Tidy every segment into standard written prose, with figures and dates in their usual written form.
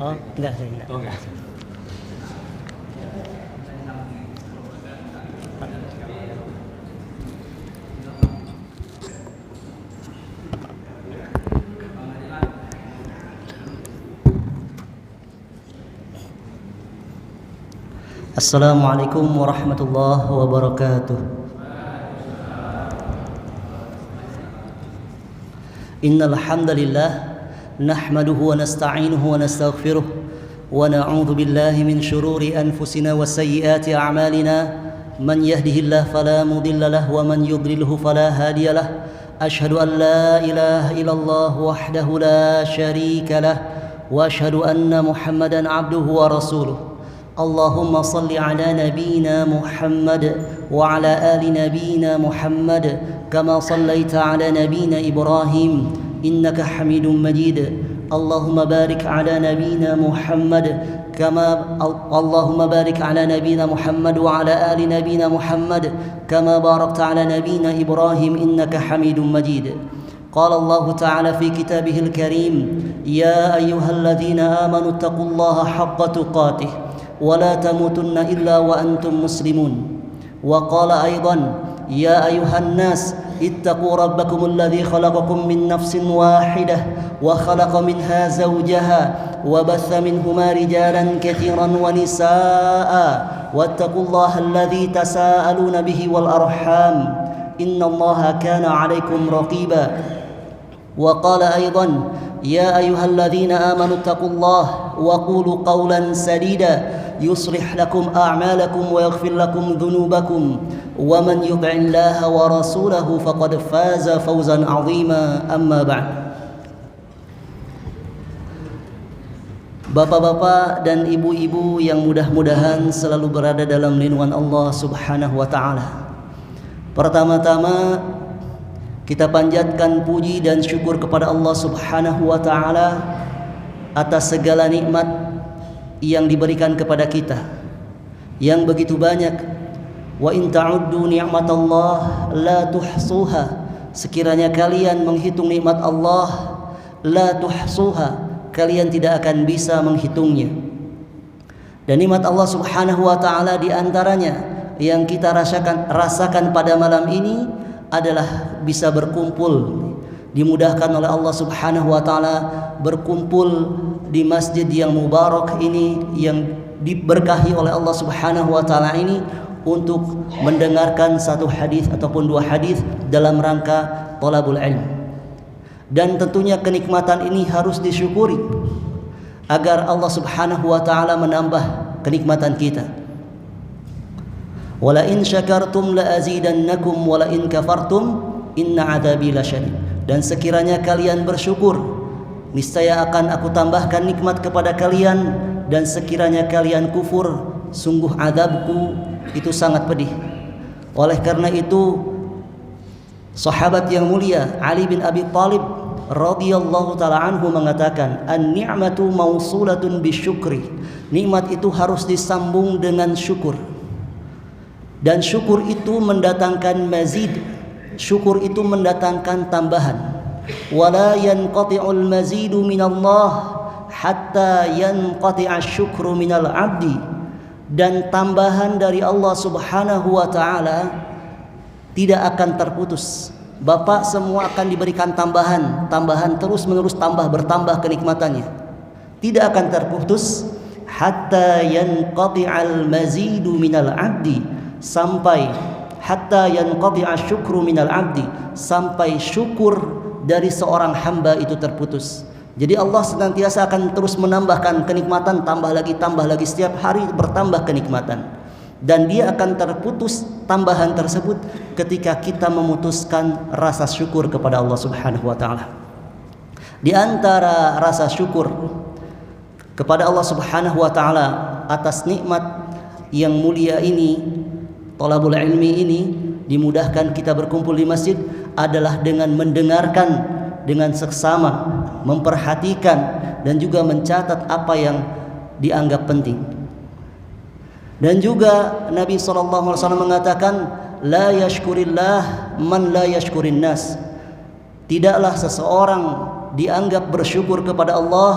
Oh, enggak saya enggak. Oh, enggak. Assalamualaikum warahmatullahi wabarakatuh. Innal hamdalillah nahmaduhu wa nasta'inuhu wa nastaghfiruh wa na'udzu billahi min shururi anfusina wa sayyiati a'malina man yahdihillahu fala mudilla lahu wa man yudlilhu fala hadiya lahu ashhadu an la ilaha illallah wahdahu la syarika lahu wa ashhadu anna Muhammadan 'abduhu wa rasuluh. اللهم صل على نبينا محمد وعلى آل نبينا محمد كما صليت على نبينا إبراهيم إنك حميد مجيد اللهم بارك على نبينا محمد اللهم بارك على نبينا محمد وعلى آل نبينا محمد كما باركت على نبينا إبراهيم إنك حميد مجيد قال الله تعالى في كتابه الكريم يا أيها الذين آمنوا اتقوا الله حق تقاته ولا تموتن إلا وأنتم مسلمون وقال أيضا يا أيها الناس اتقوا ربكم الذي خلقكم من نفس واحدة وخلق منها زوجها وبث منهما رجالا كثيرا ونساء واتقوا الله الذي تساءلون به والأرحام إن الله كان عليكم رقيبا وقال أيضا يا أيها الذين آمنوا اتقوا الله وقولوا قولا سديدا يصلح لكم أعمالكم ويغفر لكم ذنوبكم ومن يطع الله ورسوله فقد فاز فوزا عظيما أما بعد. Bapak-bapak dan ibu-ibu yang mudah-mudahan selalu berada dalam lindungan Allah Subhanahu wa taala. Pertama-tama kita panjatkan puji dan syukur kepada Allah Subhanahu wa taala atas segala nikmat yang diberikan kepada kita yang begitu banyak. Wa in ta'uddu ni'matallah la tuhsuha, sekiranya kalian menghitung nikmat Allah, la tuhsuha, kalian tidak akan bisa menghitungnya. Dan nikmat Allah Subhanahu wa taala di antaranya yang kita rasakan pada malam ini adalah bisa berkumpul, dimudahkan oleh Allah Subhanahu wa taala berkumpul di masjid yang mubarak ini, yang diberkahi oleh Allah Subhanahu wa taala ini, untuk mendengarkan satu hadis ataupun dua hadis dalam rangka thalabul ilm. Dan tentunya kenikmatan ini harus disyukuri agar Allah Subhanahu wa taala menambah kenikmatan kita. Wala in syakartum la azidannakum wala in kafartum inna adzabi lasyadid. Dan sekiranya kalian bersyukur, niscaya akan aku tambahkan nikmat kepada kalian, dan sekiranya kalian kufur, sungguh azabku itu sangat pedih. Oleh karena itu, sahabat yang mulia Ali bin Abi Thalib radhiyallahu taala anhu mengatakan, an-ni'matu mausulatun bisyukri. Nikmat itu harus disambung dengan syukur. Dan syukur itu mendatangkan mazid. Syukur itu mendatangkan tambahan. Wala yanqati'ul mazidu minallah hatta yanqati'a syukru minal abdi. Dan tambahan dari Allah Subhanahu wa taala tidak akan terputus. Bapak semua akan diberikan tambahan terus menerus, bertambah kenikmatannya. Tidak akan terputus hatta yanqati'al mazidu minal abdi, sampai hatta yanqati'a syukru minal abdi, sampai syukur dari seorang hamba itu terputus. Jadi Allah senantiasa akan terus menambahkan kenikmatan, tambah lagi, setiap hari bertambah kenikmatan. Dan dia akan terputus tambahan tersebut ketika kita memutuskan rasa syukur kepada Allah Subhanahu wa taala. Di antara rasa syukur kepada Allah Subhanahu wa taala atas nikmat yang mulia ini, thalabul ilmi ini, dimudahkan kita berkumpul di masjid, adalah dengan mendengarkan dengan seksama, memperhatikan dan juga mencatat apa yang dianggap penting. Dan juga Nabi SAW mengatakan, la yashkurillah man la yashkurin nas. Tidaklah seseorang dianggap bersyukur kepada Allah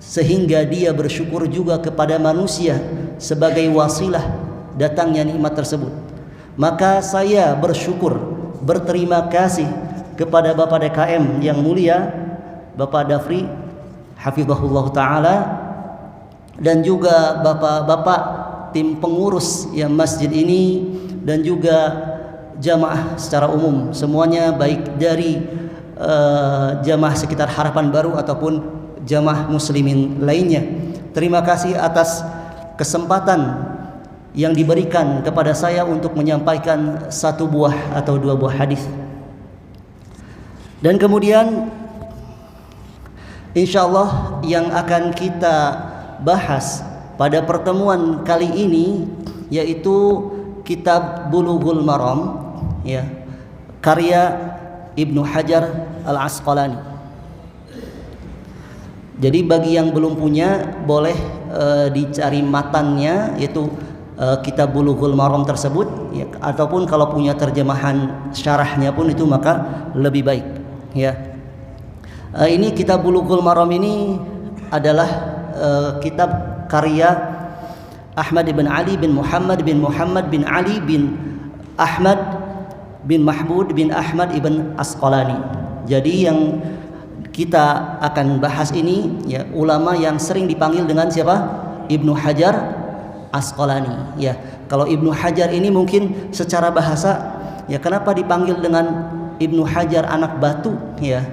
sehingga dia bersyukur juga kepada manusia sebagai wasilah datangnya nikmat tersebut. Maka saya bersyukur, berterima kasih kepada Bapak DKM yang mulia, Bapak Dafri hafizahullah taala, dan juga bapak-bapak tim pengurus yang masjid ini, dan juga jamaah secara umum semuanya, baik dari jamaah sekitar Harapan Baru ataupun jamaah muslimin lainnya. Terima kasih atas kesempatan yang diberikan kepada saya untuk menyampaikan satu buah atau dua buah hadis. Dan kemudian insyaallah yang akan kita bahas pada pertemuan kali ini yaitu kitab Bulughul Maram, ya, karya Ibnu Hajar Al-Asqalani. Jadi bagi yang belum punya boleh dicari matannya, yaitu kitab Bulughul Maram tersebut, ya, ataupun kalau punya terjemahan syarahnya pun itu maka lebih baik, ya. Ini kitab Bulughul Maram ini adalah kitab karya Ahmad bin Ali bin Muhammad bin Ali bin Ahmad bin Mahmud bin Ahmad ibn Asqalani. Jadi yang kita akan bahas ini, ya, ulama yang sering dipanggil dengan siapa? Ibnu Hajar Asqalani, ya. Kalau Ibnu Hajar ini mungkin secara bahasa, ya, kenapa dipanggil dengan Ibnu Hajar anak batu, ya?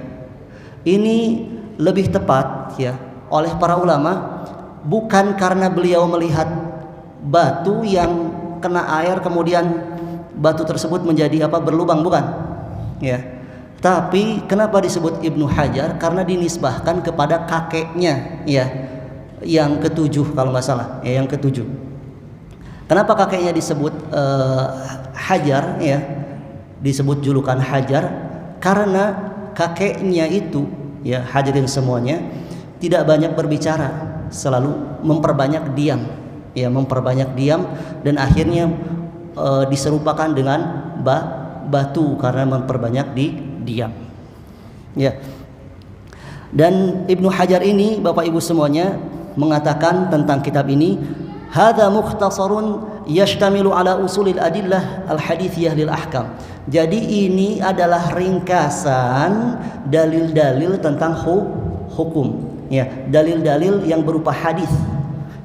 Ini lebih tepat, ya, oleh para ulama bukan karena beliau melihat batu yang kena air kemudian batu tersebut menjadi berlubang, bukan, ya. Tapi kenapa disebut Ibnu Hajar? Karena dinisbahkan kepada kakeknya, ya, yang ketujuh kalau nggak salah, ya, yang ketujuh. Kenapa kakeknya disebut Hajar, ya, disebut julukan Hajar? Karena kakeknya itu, ya, hadirin semuanya, tidak banyak berbicara, selalu memperbanyak diam, ya, memperbanyak diam, dan akhirnya diserupakan dengan batu karena memperbanyak diam, ya. Dan Ibnu Hajar ini, Bapak Ibu semuanya, mengatakan tentang kitab ini, hadza mukhtasarun yashtamilu ala usulil adillah al-hadithiyah lil ahkam. Jadi ini adalah ringkasan dalil-dalil tentang hukum, ya, dalil-dalil yang berupa hadis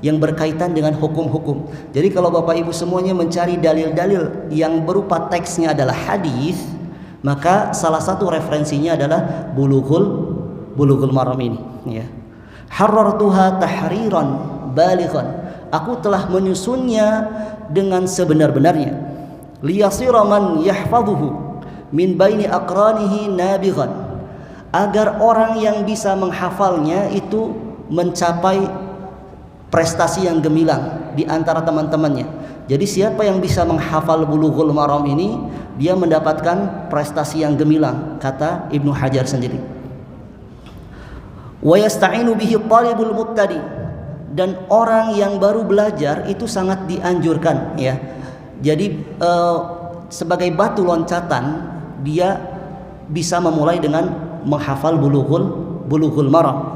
yang berkaitan dengan hukum-hukum. Jadi kalau Bapak Ibu semuanya mencari dalil-dalil yang berupa teksnya adalah hadis, maka salah satu referensinya adalah Bulughul Maram ini, ya. Harrartuha tahriran balighan. Aku telah menyusunnya dengan sebenar-benarnya. Liyasira man yahfazuhu min baini aqranihi nabighan. Agar orang yang bisa menghafalnya itu mencapai prestasi yang gemilang di antara teman-temannya. Jadi siapa yang bisa menghafal Bulughul Maram ini, dia mendapatkan prestasi yang gemilang, kata Ibnu Hajar sendiri. Wa yasta'inu bihi talibul mubtadi, dan orang yang baru belajar itu sangat dianjurkan, ya. Jadi sebagai batu loncatan dia bisa memulai dengan menghafal Bulughul Maram.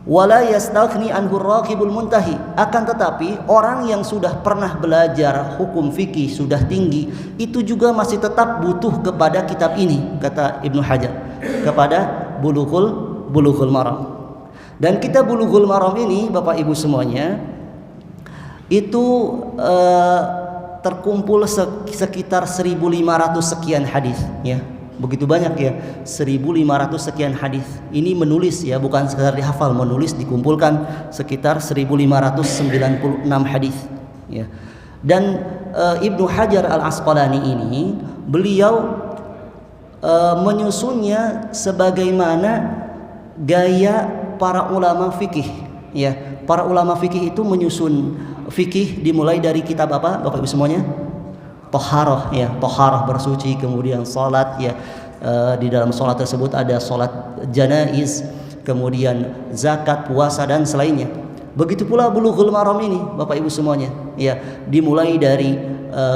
Wala yastaghni anhu raqibul muntahi, akan tetapi orang yang sudah pernah belajar hukum fikih sudah tinggi itu juga masih tetap butuh kepada kitab ini, kata Ibnu Hajar, kepada Bulughul Maram. Dan kitab Bulughul Maram ini, Bapak Ibu semuanya, itu terkumpul sekitar 1.500 sekian hadis, ya. Begitu banyak, ya, 1.500 sekian hadis. Ini menulis, ya, bukan sekedar dihafal, menulis, dikumpulkan sekitar 1.596 hadis, ya. Dan Ibnu Hajar Al-Asqalani ini beliau menyusunnya sebagaimana gaya para ulama fikih, ya. Para ulama fikih itu menyusun fikih dimulai dari kitab apa, Bapak Ibu semuanya? Toharoh, ya, toharoh bersuci, kemudian salat, ya, di dalam salat tersebut ada salat janaiz, kemudian zakat, puasa, dan selainnya. Begitu pula Bulughul Maram ini, Bapak Ibu semuanya, ya, dimulai dari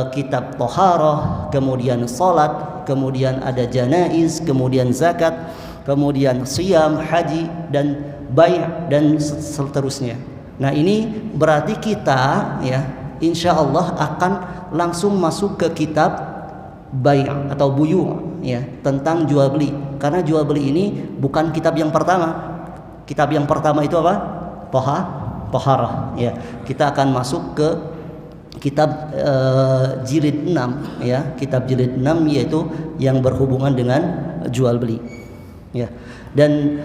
kitab toharoh, kemudian salat, kemudian ada janaiz, kemudian zakat, kemudian siyam, haji, dan bai' dan seterusnya. Nah, ini berarti kita ya insya Allah akan langsung masuk ke kitab bai' atau buyu' ya, tentang jual beli. Karena jual beli ini bukan kitab yang pertama. Kitab yang pertama itu apa? Taharah ya. Kita akan masuk ke kitab jilid 6 ya, kitab jilid 6 yaitu yang berhubungan dengan jual beli ya. Dan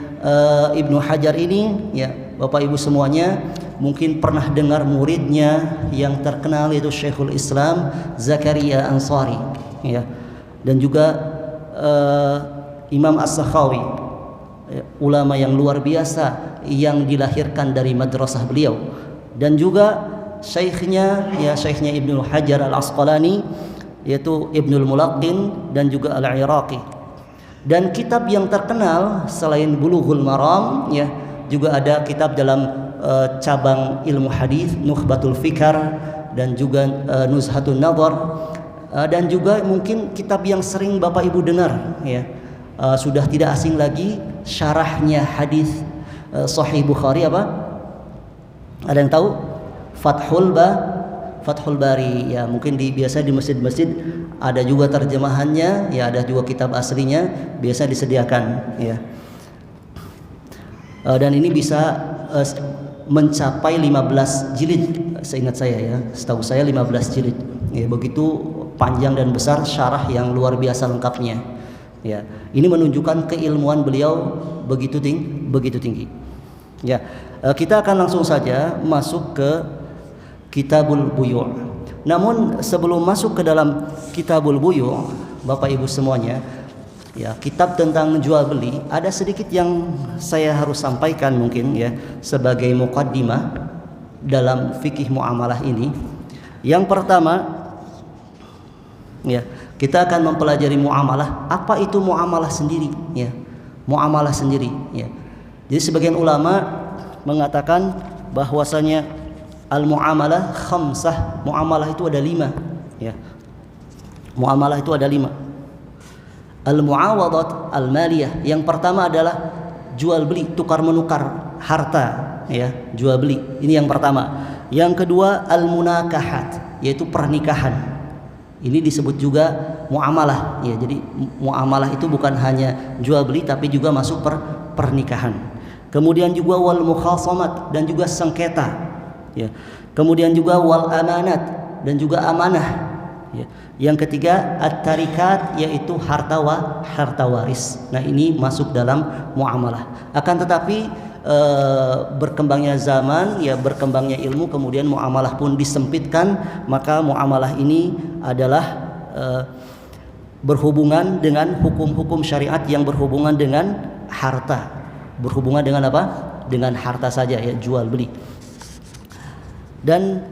Ibnu Hajar ini ya, Bapak Ibu semuanya mungkin pernah dengar muridnya yang terkenal yaitu Syekhul Islam Zakaria Ansari ya, dan juga Imam As-Sakhawi, ulama yang luar biasa yang dilahirkan dari madrasah beliau, dan juga syekhnya Ibnu Hajar Al-Asqalani yaitu Ibnul Mulaqqin dan juga Al-Iraqi. Dan kitab yang terkenal selain Bulughul Maram ya, juga ada kitab dalam cabang ilmu hadis Nukhbatul Fikar dan juga Nuzhatun Nadhar, dan juga mungkin kitab yang sering Bapak Ibu dengar ya, sudah tidak asing lagi syarahnya hadis Sahih Bukhari apa? Ada yang tahu? Fathul Bari ya, mungkin biasa di masjid-masjid ada juga terjemahannya ya, ada juga kitab aslinya biasa disediakan ya. Dan ini bisa mencapai 15 jilid seingat saya ya, setahu saya 15 jilid ya, begitu panjang dan besar, syarah yang luar biasa lengkapnya ya. Ini menunjukkan keilmuan beliau begitu tinggi ya. Kita akan langsung saja masuk ke Kitabul Buyu'. Namun sebelum masuk ke dalam Kitabul Buyu', Bapak Ibu semuanya, ya, kitab tentang jual beli, ada sedikit yang saya harus sampaikan mungkin ya sebagai muqaddimah dalam fikih muamalah ini. Yang pertama, ya, kita akan mempelajari muamalah. Apa itu muamalah sendiri ya? Muamalah sendiri ya. Jadi sebagian ulama mengatakan bahwasanya al-muamalah khamsah, muamalah itu ada 5 ya. Muamalah itu ada 5. Al-muawadat al-maliyah, yang pertama adalah jual beli, tukar menukar harta ya, jual beli. Ini yang pertama. Yang kedua al-munakahat, yaitu pernikahan. Ini disebut juga muamalah ya. Jadi muamalah itu bukan hanya jual beli tapi juga masuk pernikahan. Kemudian juga wal mukhasamat, dan juga sengketa ya. Kemudian juga wal amanat, dan juga amanah ya. Yang ketiga at-tarikat, yaitu harta waris. Nah, ini masuk dalam muamalah. Akan tetapi berkembangnya zaman ya, berkembangnya ilmu, kemudian muamalah pun disempitkan, maka muamalah ini adalah berhubungan dengan hukum-hukum syariat yang berhubungan dengan harta. Berhubungan dengan apa? Dengan harta saja ya, jual beli. Dan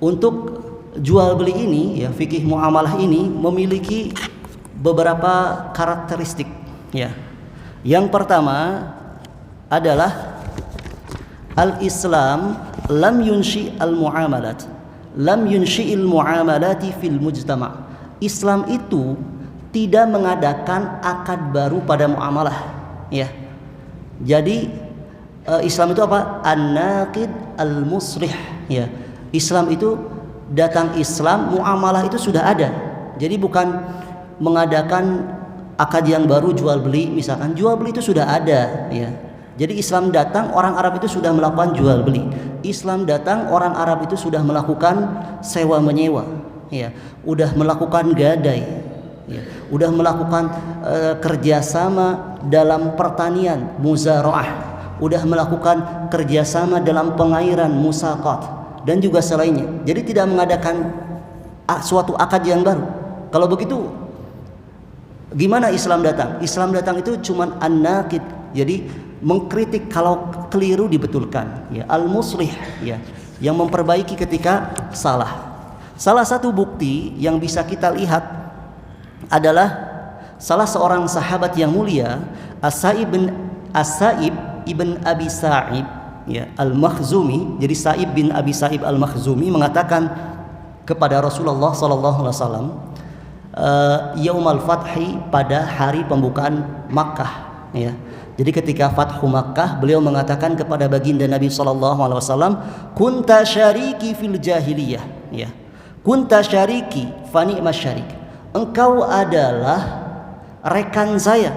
untuk jual beli ini ya, fikih muamalah ini memiliki beberapa karakteristik ya. Yang pertama adalah al-Islam lam yunshi al-muamalat, lam yunshi al-muamalati fil mujtama'. Islam itu tidak mengadakan akad baru pada muamalah ya. Jadi Islam itu apa? An-naqid al-musrih ya. Islam itu datang Islam, muamalah itu sudah ada. Jadi bukan mengadakan akad yang baru jual beli, misalkan jual beli itu sudah ada ya. Jadi Islam datang, orang Arab itu sudah melakukan jual beli. Islam datang, orang Arab itu sudah melakukan sewa menyewa ya, udah melakukan gadai ya, udah melakukan kerjasama dalam pertanian, muzaraah, udah melakukan kerjasama dalam pengairan, musaqat, dan juga selainnya. Jadi tidak mengadakan suatu akad yang baru. Kalau begitu gimana Islam datang? Islam datang itu cuman an-naqid, jadi mengkritik kalau keliru dibetulkan ya, al-muslih ya, yang memperbaiki ketika salah. Salah satu bukti yang bisa kita lihat adalah salah seorang sahabat yang mulia, As-Sa'ib ibn Abi Sa'ib ya, Al-Makhzumi. Jadi Sa'ib bin Abi Sa'ib Al-Makhzumi mengatakan kepada Rasulullah sallallahu alaihi wasallam, Yaumal Fathi, pada hari pembukaan Makkah ya. Jadi ketika Fathu Makkah, beliau mengatakan kepada baginda Nabi SAW, kunta syariki fil jahiliyah, ya. Kunta syariki fani masyarik. Engkau adalah rekan saya.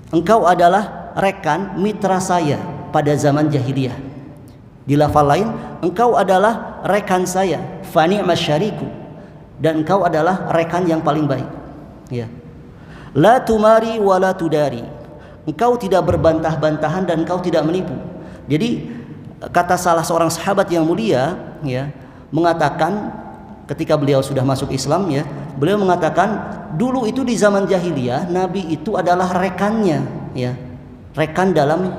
Engkau adalah rekan mitra saya pada zaman jahiliyah. Di lafal lain, engkau adalah rekan saya, fani masyariku, dan engkau adalah rekan yang paling baik. Ya. La tumari wa la tudari. Engkau tidak berbantah-bantahan dan engkau tidak menipu. Jadi kata salah seorang sahabat yang mulia, ya, mengatakan ketika beliau sudah masuk Islam, ya, beliau mengatakan dulu itu di zaman jahiliyah Nabi itu adalah rekannya, ya, rekan dalam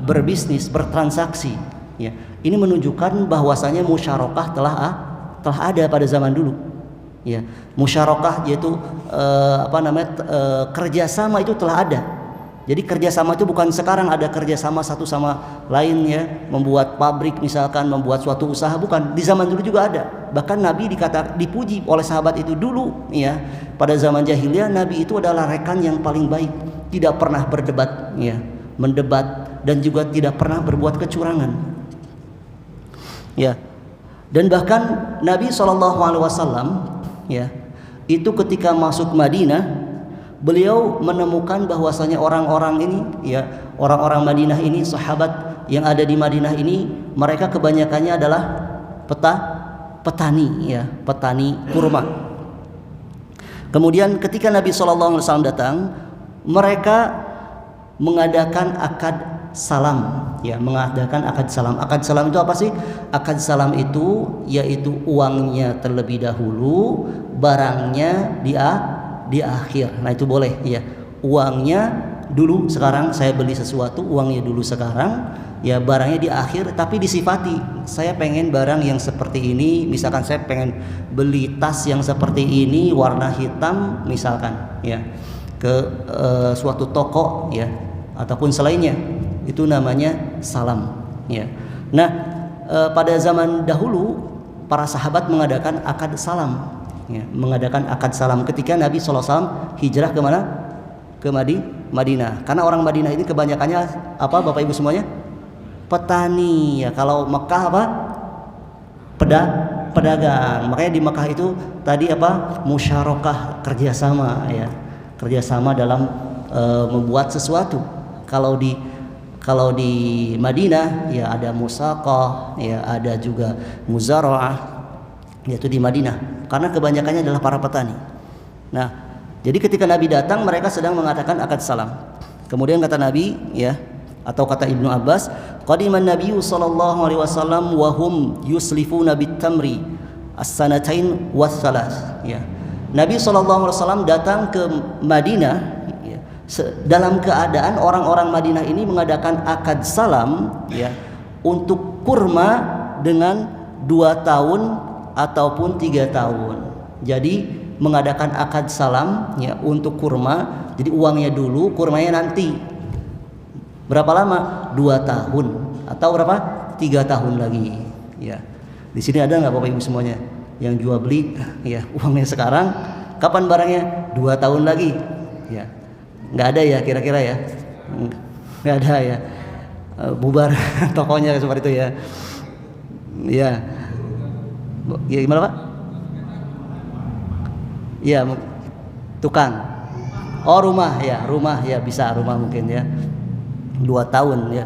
berbisnis, bertransaksi. Ya. Ini menunjukkan bahwasanya musyarakah telah ada pada zaman dulu. Ya, musyarakah yaitu kerjasama itu telah ada. Jadi kerjasama itu bukan sekarang ada kerjasama satu sama lain, ya, membuat pabrik misalkan, membuat suatu usaha, bukan. Di zaman dulu juga ada. Bahkan Nabi dipuji oleh sahabat itu dulu, ya. Pada zaman jahiliyah Nabi itu adalah rekan yang paling baik, tidak pernah berdebat, ya, mendebat, dan juga tidak pernah berbuat kecurangan. Ya. Dan bahkan Nabi SAW, ya, itu ketika masuk Madinah, beliau menemukan bahwasanya orang-orang ini, ya, orang-orang Madinah ini, sahabat yang ada di Madinah ini, mereka kebanyakannya adalah petani, ya, petani kurma. Kemudian ketika Nabi SAW datang, mereka mengadakan akad salam, ya, mengadakan akad salam. Akad salam itu apa sih? Akad salam itu yaitu uangnya terlebih dahulu, barangnya di akhir. Nah, itu boleh, ya. Uangnya dulu, sekarang saya beli sesuatu, uangnya dulu sekarang, ya, barangnya di akhir, tapi disifati. Saya pengen barang yang seperti ini, misalkan saya pengen beli tas yang seperti ini warna hitam misalkan, ya, ke suatu toko, ya, ataupun selainnya. Itu namanya salam, ya. Nah, pada zaman dahulu para sahabat mengadakan akad salam, ya, mengadakan akad salam ketika Nabi SAW hijrah ke mana? Ke Madinah. Karena orang Madinah ini kebanyakannya apa, Bapak Ibu semuanya? Petani, ya. Kalau Mekah apa? Pedagang. Makanya di Mekah itu tadi apa? Musyarakah, kerjasama, ya. Kerjasama dalam membuat sesuatu. Kalau di Madinah, ya, ada musaqah, ya, ada juga muzara'ah, yaitu di Madinah, karena kebanyakannya adalah para petani. Nah, jadi ketika Nabi datang, mereka sedang mengadakan akad salam. Kemudian kata Nabi, ya, atau kata Ibnu Abbas, qadiman Nabiyyu sallallahu alaihi wasallam wa hum yuslifuna bit-tamri as-sanatain was-salas, ya. Nabi sallallahu alaihi wasallam datang ke Madinah, ya, dalam keadaan orang-orang Madinah ini mengadakan akad salam, ya, untuk kurma dengan 2 tahun ataupun 3 tahun. Jadi mengadakan akad salam, ya, untuk kurma. Jadi uangnya dulu, kurmanya nanti. Berapa lama? 2 tahun atau berapa? 3 tahun lagi, ya. Di sini ada nggak Bapak Ibu semuanya yang jual beli, ya, uangnya sekarang, kapan barangnya? 2 tahun lagi, ya. Nggak ada ya kira-kira, ya? Nggak ada, ya. Bubar tokonya seperti itu, ya. Ya. Ya, gimana Pak? Ya, tukang. Oh, rumah, ya, bisa rumah mungkin, ya. 2 tahun, ya.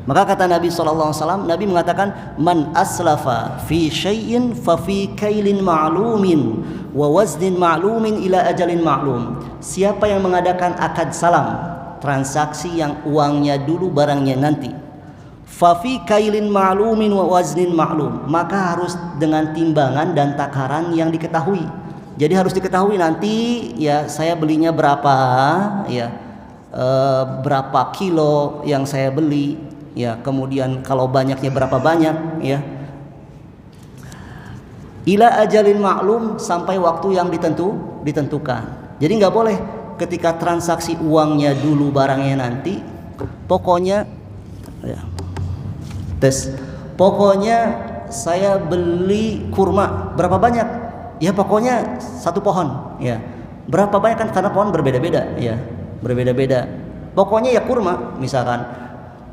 Maka kata Nabi SAW, Nabi mengatakan, man aslafa fi syai'in fa fi kailin ma'lumin wa waznin ma'lumin ila ajalin ma'lum. Siapa yang mengadakan akad salam, transaksi yang uangnya dulu, barangnya nanti, fafi kailin ma'lumin wa waznin ma'lum, maka harus dengan timbangan dan takaran yang diketahui. Jadi harus diketahui nanti, ya, saya belinya berapa, ya, berapa kilo yang saya beli, ya, kemudian kalau banyaknya berapa banyak, ya. Ila ajalin ma'lum, sampai waktu yang ditentukan. Jadi nggak boleh ketika transaksi uangnya dulu, barangnya nanti, pokoknya, ya, pokoknya saya beli kurma berapa banyak, ya, pokoknya 1 pohon, ya. Berapa banyak kan, karena pohon berbeda-beda, ya. berbeda-beda. Pokoknya ya kurma misalkan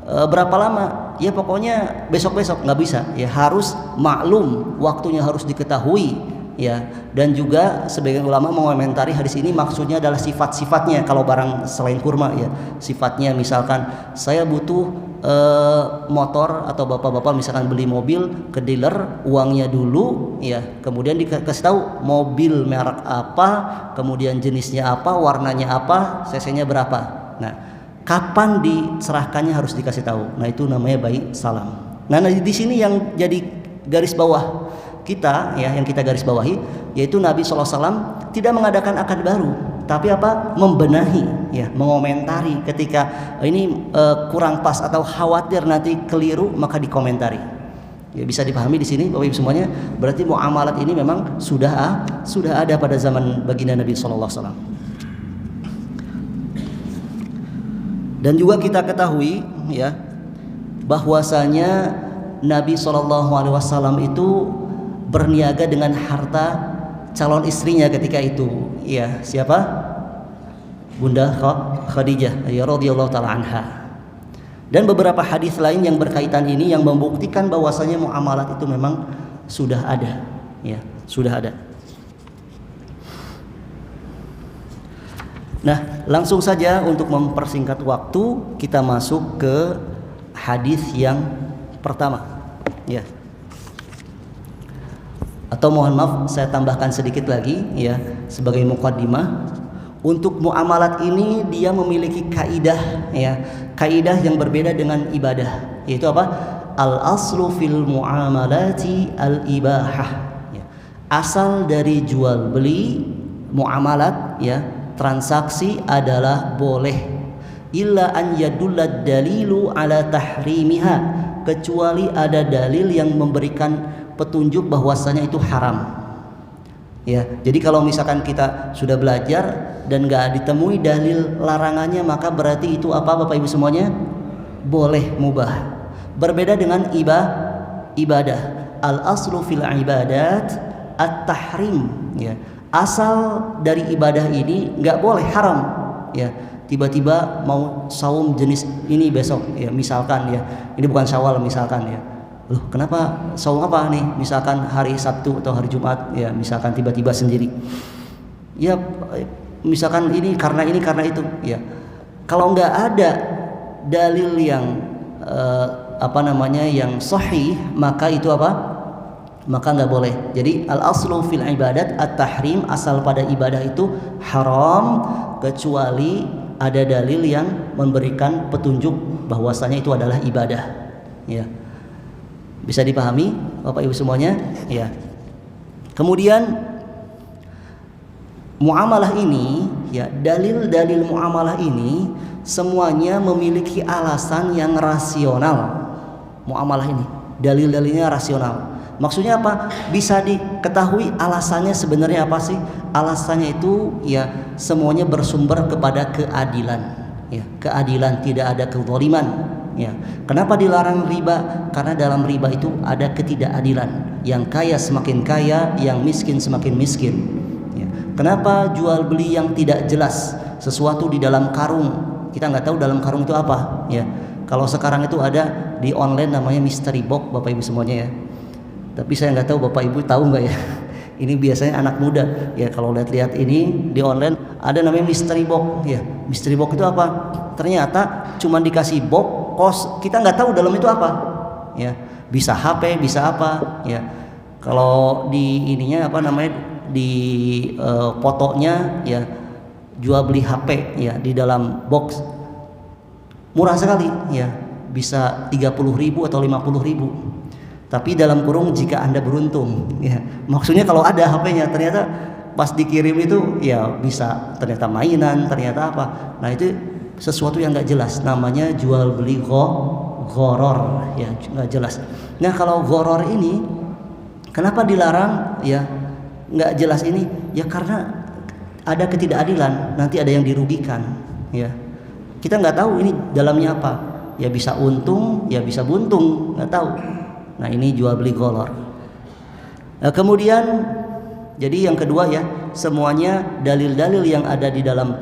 berapa lama? Ya pokoknya besok-besok, nggak bisa. Ya harus maklum, waktunya harus diketahui. Ya, dan juga sebagian ulama mengomentari hadis ini maksudnya adalah sifat-sifatnya. Kalau barang selain kurma ya, sifatnya misalkan saya butuh motor, atau bapak-bapak misalkan beli mobil ke dealer, uangnya dulu ya, kemudian dikasih tahu mobil merek apa, kemudian jenisnya apa, warnanya apa, cc-nya berapa. Nah, kapan diserahkannya harus dikasih tahu. Nah, itu namanya bai salam. Nah, di sini yang jadi garis bawah kita ya, yang kita garis bawahi, yaitu Nabi SAW tidak mengadakan akad baru, tapi apa? Membenahi ya, mengomentari ketika ini kurang pas atau khawatir nanti keliru, maka dikomentari. Ya, bisa dipahami di sini Bapak Ibu semuanya, berarti muamalat ini memang sudah ada pada zaman baginda Nabi SAW. Dan juga kita ketahui ya, bahwasanya Nabi SAW itu berniaga dengan harta calon istrinya ketika itu. Ya, siapa? Bunda Khadijah ya radhiyallahu taala anha. Dan beberapa hadis lain yang berkaitan ini yang membuktikan bahwasanya muamalat itu memang sudah ada, ya, sudah ada. Nah, langsung saja untuk mempersingkat waktu kita masuk ke hadis yang pertama, ya. Atau mohon maaf saya tambahkan sedikit lagi ya sebagai muqaddimah. Untuk muamalat ini dia memiliki kaidah ya, kaidah yang berbeda dengan ibadah, yaitu apa? Al aslu fil muamalati al ibahah ya. Asal dari jual beli muamalat ya, transaksi adalah boleh, illa an yadullad dalilu ala tahrimiha, kecuali ada dalil yang memberikan petunjuk bahwasanya itu haram. Ya, jadi kalau misalkan kita sudah belajar dan nggak ditemui dalil larangannya, maka berarti itu apa Bapak Ibu semuanya? Boleh, mubah. Berbeda dengan ibadah. Al aslu fil ibadat at-tahrim. Ya, asal dari ibadah ini nggak boleh, haram. Ya, tiba-tiba mau saum jenis ini besok, ya misalkan ya, ini bukan Syawal misalkan ya. Loh, kenapa saum apa nih? Misalkan hari Sabtu atau hari Jumat ya, misalkan tiba-tiba sendiri. Ya misalkan ini karena itu ya. Kalau nggak ada dalil yang yang sahih, maka itu apa? Maka nggak boleh. Jadi al aslu fil ibadat at-tahrim, asal pada ibadah itu haram kecuali ada dalil yang memberikan petunjuk bahwasanya itu adalah ibadah. Ya. Bisa dipahami Bapak Ibu semuanya? Ya. Kemudian muamalah ini ya, dalil-dalil muamalah ini semuanya memiliki alasan yang rasional. Muamalah ini dalil-dalilnya rasional. Maksudnya apa? Bisa diketahui alasannya sebenarnya apa sih? Alasannya itu ya semuanya bersumber kepada keadilan. Ya, keadilan, tidak ada kezaliman. Ya, kenapa dilarang riba? Karena dalam riba itu ada ketidakadilan. Yang kaya semakin kaya, yang miskin semakin miskin. Ya. Kenapa jual beli yang tidak jelas? Sesuatu di dalam karung, kita nggak tahu dalam karung itu apa. Ya, kalau sekarang itu ada di online namanya mystery box, Bapak Ibu semuanya ya. Tapi saya nggak tahu Bapak Ibu tahu nggak ya? Ini biasanya anak muda ya, kalau lihat-lihat ini di online ada namanya mystery box. Ya, mystery box itu apa? Ternyata cuma dikasih box kos, kita nggak tahu dalam itu apa. Ya, bisa HP, bisa apa. Ya, kalau di ininya di fotonya ya jual beli HP ya di dalam box murah sekali ya, bisa 30.000 atau 50.000. Tapi dalam kurung jika Anda beruntung ya. Maksudnya kalau ada HP-nya, ternyata pas dikirim itu ya bisa ternyata mainan, ternyata apa. Nah, itu sesuatu yang nggak jelas, namanya jual beli ghoror ya, nggak jelas. Nah, kalau ghoror ini kenapa dilarang ya, nggak jelas ini ya, karena ada ketidakadilan, nanti ada yang dirugikan ya. Kita nggak tahu ini dalamnya apa, ya bisa untung ya bisa buntung, nggak tahu. Nah, ini jual beli ghoror. Nah, kemudian jadi yang kedua ya, semuanya dalil-dalil yang ada di dalam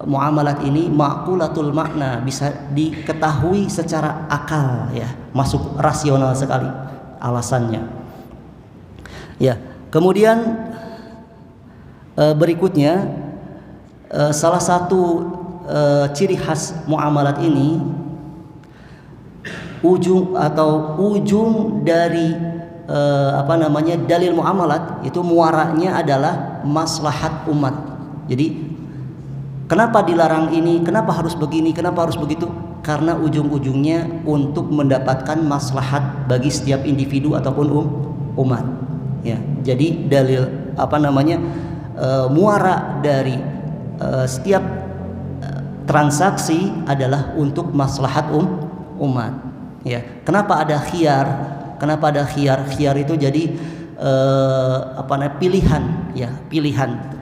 muamalat ini ma'qulatul makna, bisa diketahui secara akal ya, masuk rasional sekali alasannya. Ya, kemudian berikutnya salah satu ciri khas muamalat ini, ujung dari dalil muamalat itu muaranya adalah maslahat umat. Jadi kenapa dilarang ini, kenapa harus begini, kenapa harus begitu? Karena ujung-ujungnya untuk mendapatkan maslahat bagi setiap individu ataupun umat. Ya, jadi dalil muara dari setiap transaksi adalah untuk maslahat umat. Ya, kenapa ada khiyar? Kenapa ada khiyar? Khiyar itu jadi pilihan, ya, pilihan.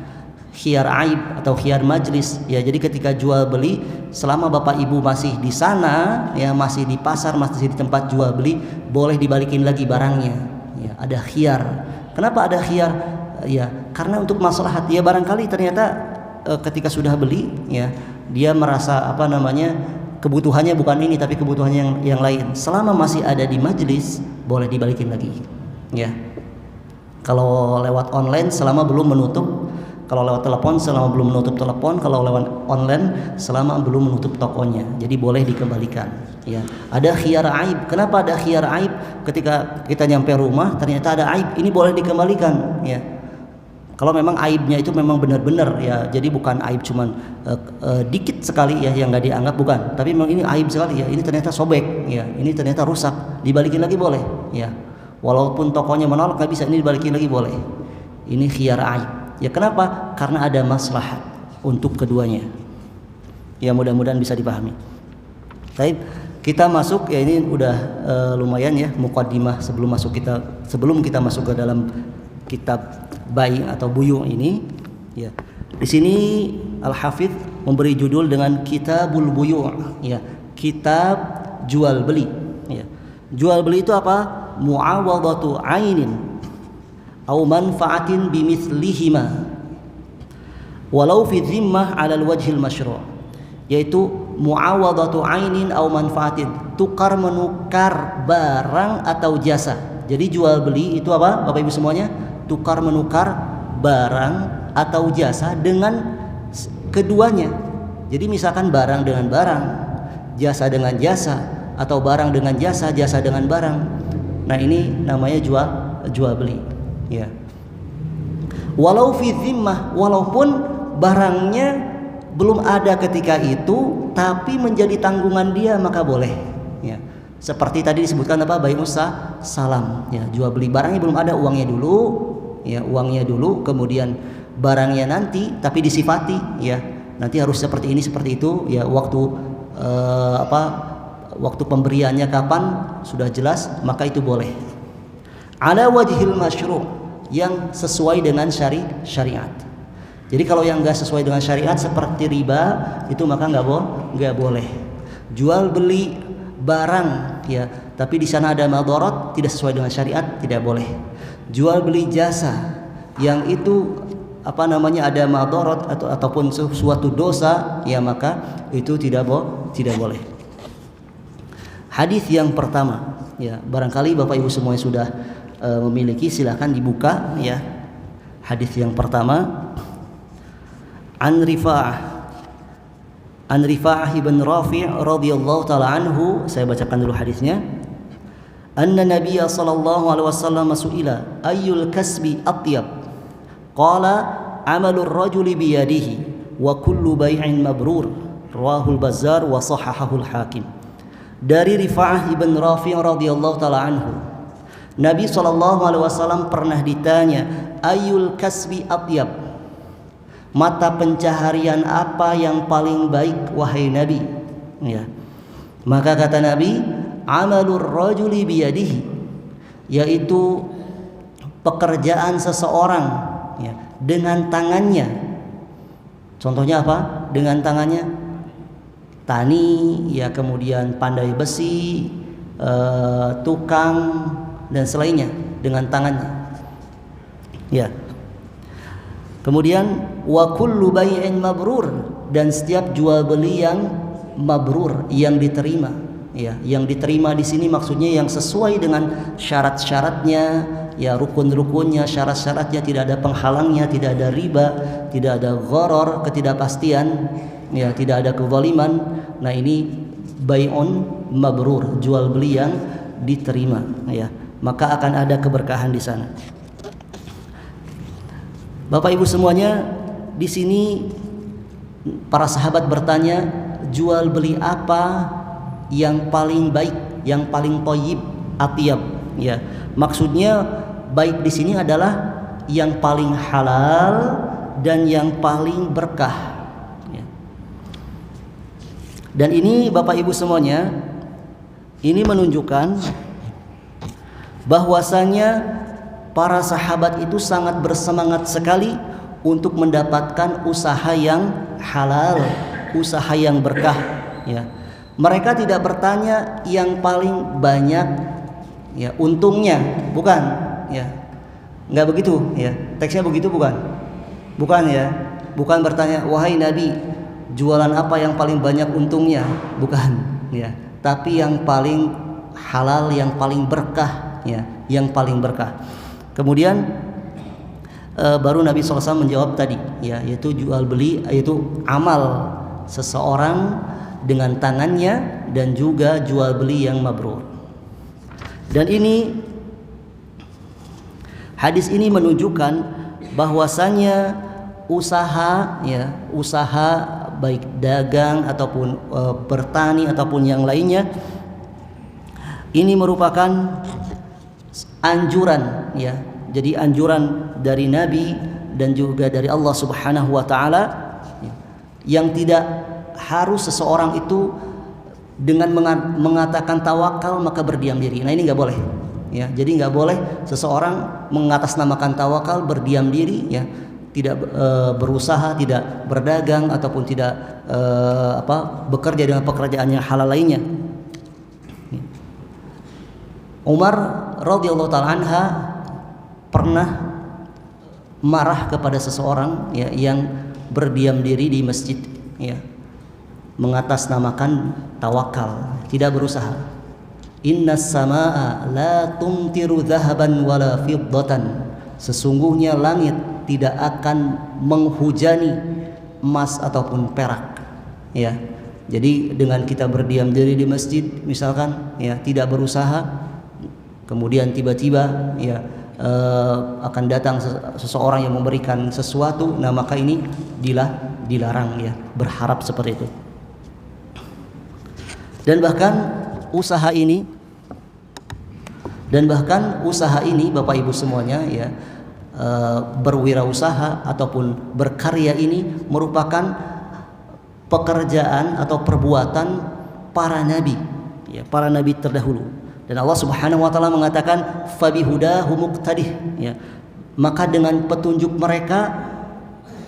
Khiyar aib atau khiyar majlis, ya. Jadi ketika jual beli, selama Bapak Ibu masih di sana, ya, masih di pasar, masih di tempat jual beli, boleh dibalikin lagi barangnya. Ya, ada khiyar. Kenapa ada khiyar? Ya, karena untuk maslahat. Ya, barangkali ternyata ketika sudah beli, ya, dia merasa kebutuhannya bukan ini tapi kebutuhannya yang lain. Selama masih ada di majlis, boleh dibalikin lagi. Ya. Kalau lewat online selama belum menutup, kalau lewat telepon selama belum menutup telepon, kalau lewat online selama belum menutup tokonya. Jadi boleh dikembalikan. Ya. Ada khiyar aib. Kenapa ada khiyar aib? Ketika kita nyampe rumah ternyata ada aib, ini boleh dikembalikan. Ya. Kalau memang aibnya itu memang benar-benar, ya, jadi bukan aib cuman dikit sekali, ya, yang nggak dianggap, bukan, tapi memang ini aib sekali, ya, ini ternyata sobek, ya, ini ternyata rusak, dibalikin lagi boleh, ya, walaupun tokonya menolak nggak bisa, ini dibalikin lagi boleh. Ini khiyar aib. Ya, kenapa? Karena ada maslahat untuk keduanya. Ya, mudah-mudahan bisa dipahami. Baik, kita masuk, ya, ini udah lumayan, ya, muqaddimah sebelum kita masuk ke dalam kitab bai atau buyu ini, ya. Di sini Al-Hafidz memberi judul dengan Kitabul Buyu', ya, kitab jual beli, ya. Jual beli itu apa? Muawadatu ainin au manfaatin bimithlihima walau fi dhimmah 'ala al-wajhil masyru', yaitu muawadatu ainin au manfaatin, tukar menukar barang atau jasa. Jadi jual beli itu apa, Bapak Ibu semuanya? Tukar menukar barang atau jasa dengan keduanya. Jadi misalkan barang dengan barang, jasa dengan jasa, atau barang dengan jasa, jasa dengan barang. Nah, ini namanya jual beli, ya. Walau fi dhimmah, walaupun barangnya belum ada ketika itu tapi menjadi tanggungan dia, maka boleh, ya. Seperti tadi disebutkan apa, bai'us salam, ya, jual beli, barangnya belum ada, uangnya dulu, ya, uangnya dulu, kemudian barangnya nanti tapi disifati, ya, nanti harus seperti ini seperti itu, ya, waktu pemberiannya kapan sudah jelas, maka itu boleh. Ala wajhil masyru', yang sesuai dengan syariat. Jadi kalau yang enggak sesuai dengan syariat seperti riba, itu maka enggak boleh. Jual beli barang, ya, tapi di sana ada madarat, tidak sesuai dengan syariat, tidak boleh. Jual beli jasa yang itu ada madarat ataupun suatu dosa, ya, maka itu tidak boleh. Hadis yang pertama, ya, barangkali Bapak Ibu semuanya sudah memiliki, silakan dibuka, ya. Hadis yang pertama, an Rifa'ah ibn Rafi' radhiyallahu taala anhu, saya bacakan dulu hadisnya. Anna Nabiya sallallahu alaihi wasallam su'ila ayyul kasbi atyab, qala amalur rajuli biyadihi wa kullu bai'in mabrur, rawahul Bazzar wa sahahahul Hakim. Dari Rifa'ah ibn Rafi' radhiyallahu taala anhu, Nabi sallallahu alaihi wasallam pernah ditanya, ayyul kasbi atyab, mata pencaharian apa yang paling baik wahai Nabi, ya. Maka kata Nabi, amalur rajuli biyadihi, yaitu pekerjaan seseorang, ya, dengan tangannya. Contohnya apa? Dengan tangannya tani, ya, kemudian pandai besi, tukang dan selainnya, dengan tangannya, ya. Kemudian wa kullu bai'in mabrur, dan setiap jual beli yang mabrur, yang diterima. Ya, yang diterima di sini maksudnya yang sesuai dengan syarat-syaratnya, ya, rukun-rukunnya, syarat-syaratnya, tidak ada penghalangnya, tidak ada riba, tidak ada gharar, ketidakpastian, ya, tidak ada kezaliman. Nah, ini bai'un mabrur, jual beli yang diterima, ya. Maka akan ada keberkahan di sana. Bapak Ibu semuanya, di sini para sahabat bertanya, jual beli apa yang paling baik, yang paling thayyib, atyab, ya. Maksudnya baik di sini adalah yang paling halal dan yang paling berkah, ya. Dan ini Bapak Ibu semuanya, ini menunjukkan bahwasanya para sahabat itu sangat bersemangat sekali untuk mendapatkan usaha yang halal, usaha yang berkah, ya. Mereka tidak bertanya yang paling banyak, ya, untungnya, bukan, ya. Enggak begitu, ya. Teksnya begitu bukan? Bukan, ya. Bukan bertanya, wahai Nabi, jualan apa yang paling banyak untungnya? Bukan, ya. Tapi yang paling halal, yang paling berkah, ya, yang paling berkah. Kemudian baru Nabi SAW menjawab tadi, ya, yaitu jual beli, yaitu amal seseorang dengan tangannya, dan juga jual beli yang mabrur. Dan ini hadis ini menunjukkan bahwasanya usaha, ya, usaha baik dagang ataupun bertani ataupun yang lainnya, ini merupakan anjuran, ya. Jadi anjuran dari Nabi dan juga dari Allah Subhanahu wa taala, ya, yang tidak harus seseorang itu dengan mengatakan tawakal maka berdiam diri. Nah, ini nggak boleh, ya. Jadi nggak boleh seseorang mengatasnamakan tawakal, berdiam diri, ya, tidak berusaha, tidak berdagang ataupun tidak bekerja dengan pekerjaan yang halal lainnya. Umar radhiyallahu taala anha pernah marah kepada seseorang, ya, yang berdiam diri di masjid, ya, mengatasnamakan tawakal, tidak berusaha. Innas samaa la tumtiru dhahaban wala fiddatan. Sesungguhnya langit tidak akan menghujani emas ataupun perak, ya. Jadi dengan kita berdiam diri di masjid misalkan, ya, tidak berusaha, kemudian tiba-tiba, ya, akan datang seseorang yang memberikan sesuatu, nah maka ini dilarang, ya, berharap seperti itu. Dan bahkan usaha ini Bapak Ibu semuanya, ya, berwirausaha ataupun berkarya ini merupakan pekerjaan atau perbuatan para nabi, ya, para nabi terdahulu. Dan Allah Subhanahu wa taala mengatakan fabihudahu muqtadih, ya. Maka dengan petunjuk mereka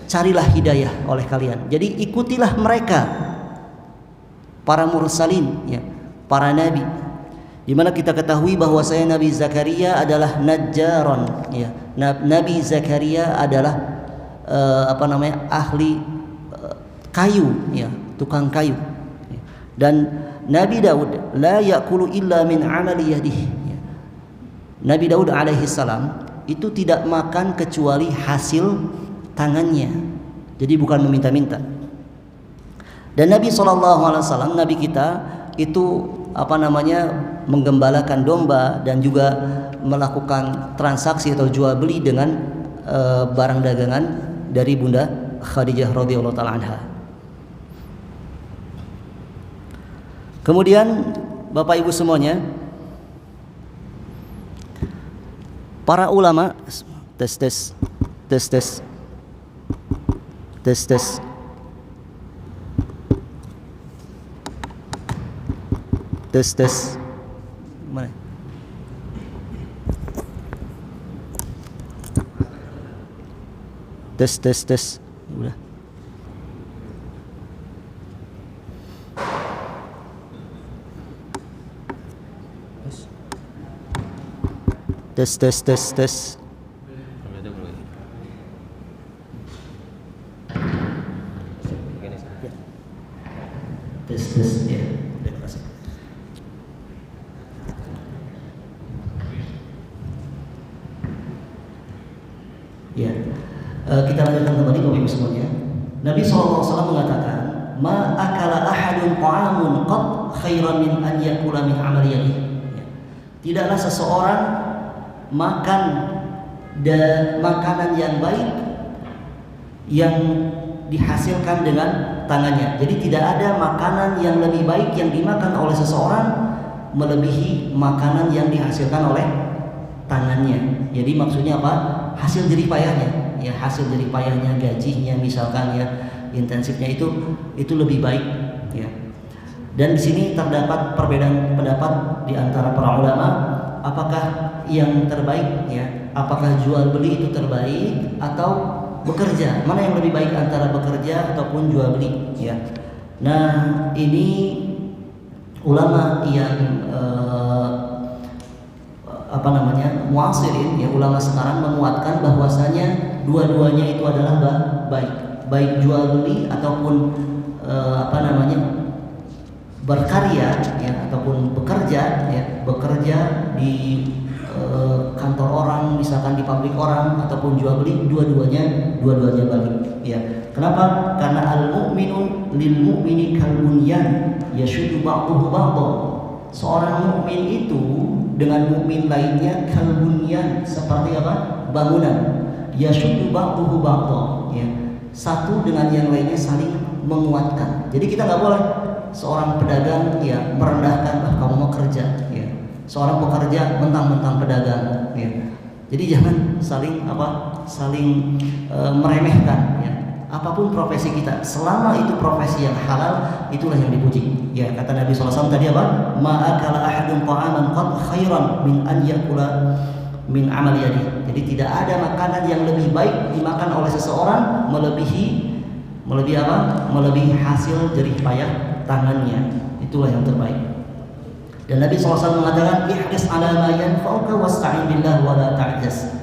carilah hidayah oleh kalian. Jadi ikutilah mereka, para mursalin, ya, para nabi. Di mana kita ketahui bahwasanya Nabi Zakaria adalah najjaron, ya. Nabi Zakaria adalah ahli kayu, ya, tukang kayu. Dan Nabi Daud la ya'kulu illa min amali yadihi. Nabi Daud alaihi salam itu tidak makan kecuali hasil tangannya. Jadi bukan meminta-minta. Dan Nabi SAW, Nabi kita itu menggembalakan domba dan juga melakukan transaksi atau jual beli dengan barang dagangan dari Bunda Khadijah radhiyallahu taala anha. Kemudian Bapak Ibu semuanya, para ulama tes mana? Tes udah. Tes. Tes ya. Terima kasih. Ya. Kita lanjutkan kembali Bapak Ibu semuanya. Nabi SAW mengatakan, "Ma akala ahadun ta'amun qad khairan min an yakula min amali yadihi." Ya. Tidaklah seseorang makan makanan yang baik yang dihasilkan dengan tangannya. Jadi tidak ada makanan yang lebih baik yang dimakan oleh seseorang melebihi makanan yang dihasilkan oleh tangannya. Jadi maksudnya apa? Hasil jerih payahnya. Ya, hasil jerih payahnya, gajinya misalkan ya, intensifnya itu lebih baik ya. Dan di sini terdapat perbedaan pendapat di antara para ulama, apakah yang terbaik ya? Apakah jual beli itu terbaik atau bekerja? Mana yang lebih baik antara bekerja ataupun jual beli ya? Nah, ini ulama yang muasirin ya, ulama sekarang menguatkan bahwasanya dua-duanya itu adalah baik jual beli ataupun berkarya ya, ataupun bekerja di kantor orang, misalkan di pabrik orang, ataupun jual beli, dua-duanya balik ya. Kenapa? Karena al-mu'minu lil mu'mini kal bunyan yashuddu ba'dahu ba'dha. Seorang mukmin itu dengan mukmin lainnya kal bunyan, seperti apa? Bangunan. Yashuddu ba'dahu ba'dha ya. Satu dengan yang lainnya saling menguatkan. Jadi kita nggak boleh seorang pedagang ya merendahkan, kamu mau kerja ya. Seorang pekerja mentang-mentang pedagang ya. Jadi jangan saling meremehkan ya. Apapun profesi kita, selama itu profesi yang halal, itulah yang dipuji ya. Kata Nabi SAW tadi apa? Ma'akala ahadun ta'aman qad khairan min an yakula min amal yadi. Jadi tidak ada makanan yang lebih baik dimakan oleh seseorang melebihi hasil jerih payah tangannya. Itulah yang terbaik. Dan Nabi SAW mengatakan, ihris ala ma yanfa'uka wasta'in billah wa la ta'jaz.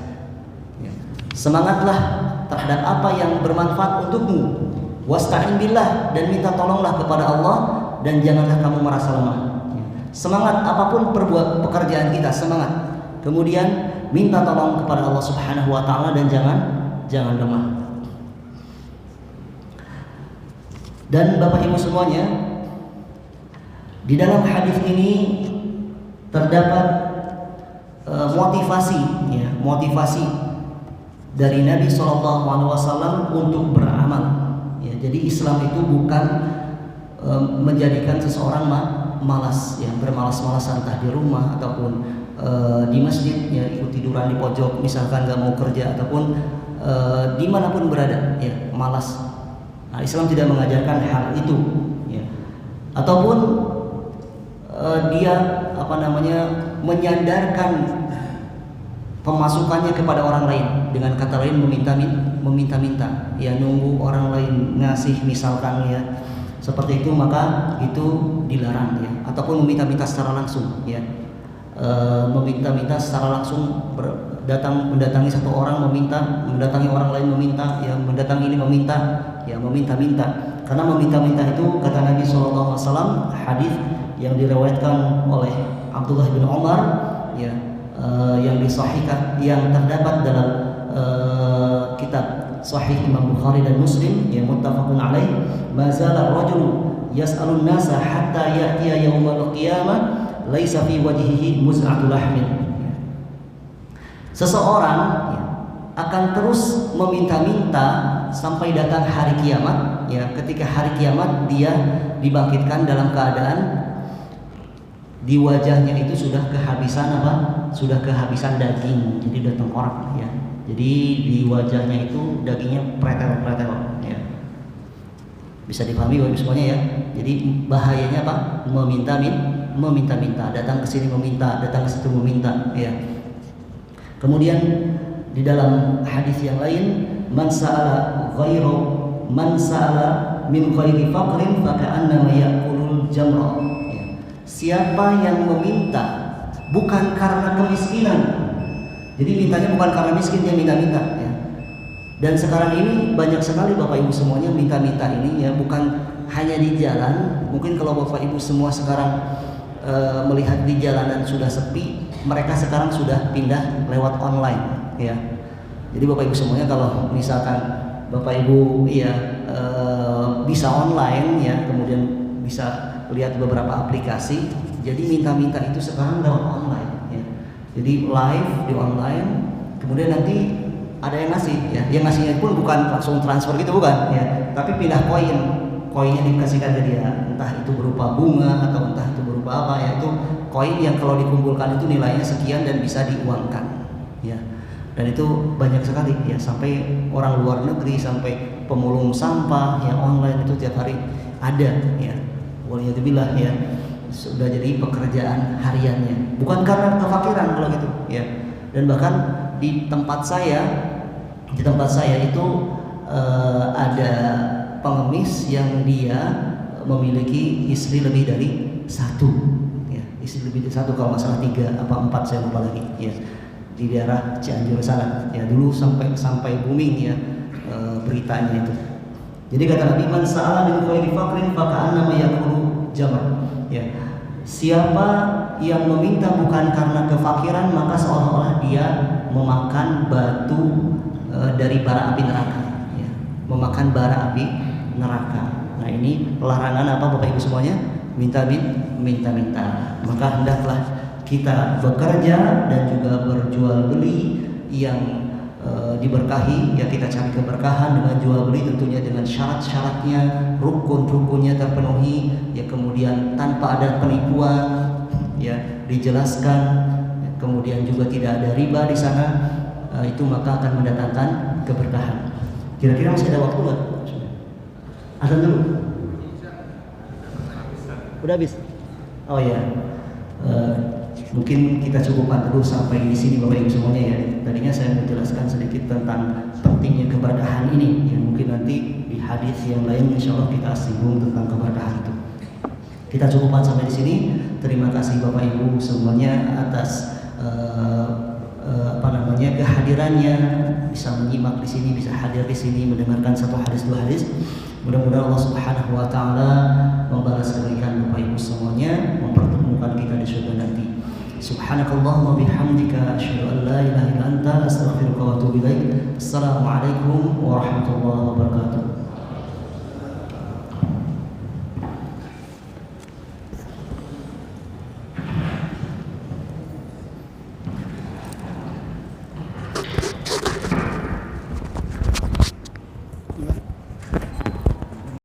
Ya. Semangatlah terhadap apa yang bermanfaat untukmu. Wasta'in billah, dan minta tolonglah kepada Allah dan janganlah kamu merasa lemah. Ya. Semangat apapun pekerjaan kita, semangat. Kemudian minta tolong kepada Allah Subhanahu wa taala dan jangan lemah. Dan Bapak Ibu semuanya, di dalam hadis ini terdapat motivasi dari Nabi SAW untuk beramal. Ya, jadi Islam itu bukan menjadikan seseorang malas, ya, bermalas-malasan entah di rumah ataupun di masjid, ya, ikut tiduran di pojok, misalkan nggak mau kerja ataupun dimanapun berada, ya, malas. Nah, Islam tidak mengajarkan hal itu, ya. Ataupun dia menyandarkan pemasukannya kepada orang lain, dengan kata lain meminta-minta, ya, nunggu orang lain ngasih misalkan, ya, seperti itu, maka itu dilarang, ya. Ataupun meminta-minta secara langsung, ya, meminta-minta secara langsung, mendatangi satu orang mendatangi orang lain meminta, ya, mendatangi ini meminta, ya, meminta-minta. Karena meminta-minta itu kata Nabi SAW, hadis yang diriwayatkan oleh Abdullah bin Umar, ya, yang disahihkan, yang terdapat dalam kitab Sahih Imam Bukhari dan Muslim, yang muttafaqun alaih, mazala ar-rajulu yas'alun nasa hatta ya'tiya yaumal qiyamah laisa fi wajhihi muz'atu lahmin. Seseorang, ya, akan terus meminta-minta sampai datang hari kiamat, ya. Ketika hari kiamat dia dibangkitkan dalam keadaan di wajahnya itu sudah kehabisan Sudah kehabisan daging. Jadi udah tengkorak, ya. Jadi di wajahnya itu dagingnya pretel-pretel, ya. Bisa dipahami Bapak semuanya, ya. Jadi bahayanya apa? Meminta-minta, datang ke sini meminta, datang ke situ meminta, ya. Kemudian di dalam hadis yang lain, man sa'ala min ghairi faqrin faka'annama ya'kulul jamra. Ya. Siapa yang meminta bukan karena kemiskinan. Jadi mintanya bukan karena miskin, dia minta-minta, ya. Dan sekarang ini banyak sekali Bapak Ibu semuanya minta-minta ini ya, bukan hanya di jalan. Mungkin kalau Bapak Ibu semua sekarang melihat di jalanan sudah sepi, mereka sekarang sudah pindah lewat online ya. Jadi Bapak Ibu semuanya kalau misalkan Bapak Ibu ya bisa online ya, kemudian bisa lihat beberapa aplikasi. Jadi minta-minta itu sekarang lewat online ya. Jadi live di online, kemudian nanti ada yang ngasih ya. Yang ngasihnya pun bukan langsung transfer gitu, bukan ya, tapi pindah koinnya dikasihkan ke dia, entah itu berupa bunga atau entah itu berupa apa ya. Itu koin yang kalau dikumpulkan itu nilainya sekian dan bisa diuangkan ya. Dan itu banyak sekali ya, sampai orang luar negeri, sampai pemulung sampah yang online itu tiap hari ada ya. Waliyadzubillah ya, sudah jadi pekerjaan hariannya, bukan karena kefakiran kalau gitu ya. Dan bahkan di tempat saya itu ada pengemis yang dia memiliki istri lebih dari satu ya, istri lebih dari satu, kalau nggak salah 3 apa 4 saya lupa lagi ya, di daerah Cianjur sana ya. Dulu sampai booming ya beritanya itu. Jadi kata Nabi, man sa'ala min khairi faqrin faka'annama yaqulu jamar ya. Siapa yang meminta bukan karena kefakiran, maka seolah-olah dia memakan batu dari bara api neraka ya. Memakan bara api neraka. Nah, ini larangan apa Bapak Ibu semuanya? Minta-minta. Maka hendaklah kita bekerja dan juga berjual beli yang diberkahi ya. Kita cari keberkahan dengan jual beli, tentunya dengan syarat-syaratnya, rukun-rukunnya terpenuhi ya, kemudian tanpa ada penipuan ya, dijelaskan ya, kemudian juga tidak ada riba di sana. Itu maka akan mendatangkan keberkahan. Kira-kira masih ada waktu nggak? Azan dulu. Udah habis. Oh ya. Mungkin kita cukupkan dulu sampai di sini Bapak Ibu semuanya ya. Tadinya saya menjelaskan sedikit tentang pentingnya keberkahan ini, yang mungkin nanti di hadis yang lain insya Allah kita singgung tentang keberkahan itu. Kita cukupkan sampai di sini. Terima kasih Bapak Ibu semuanya atas kehadirannya, bisa menyimak di sini, bisa hadir di sini, mendengarkan satu hadis dua hadis. Mudah-mudahan Allah Subhanahu wa taala membalas kebaikan Bapak Ibu semuanya, mempertemukan kita di surga nanti. Subhanakallahumma bihamdika asyhadu an la ilaha illa anta astaghfiruka wa atubu ilaik. Assalamualaikum warahmatullahi wabarakatuh.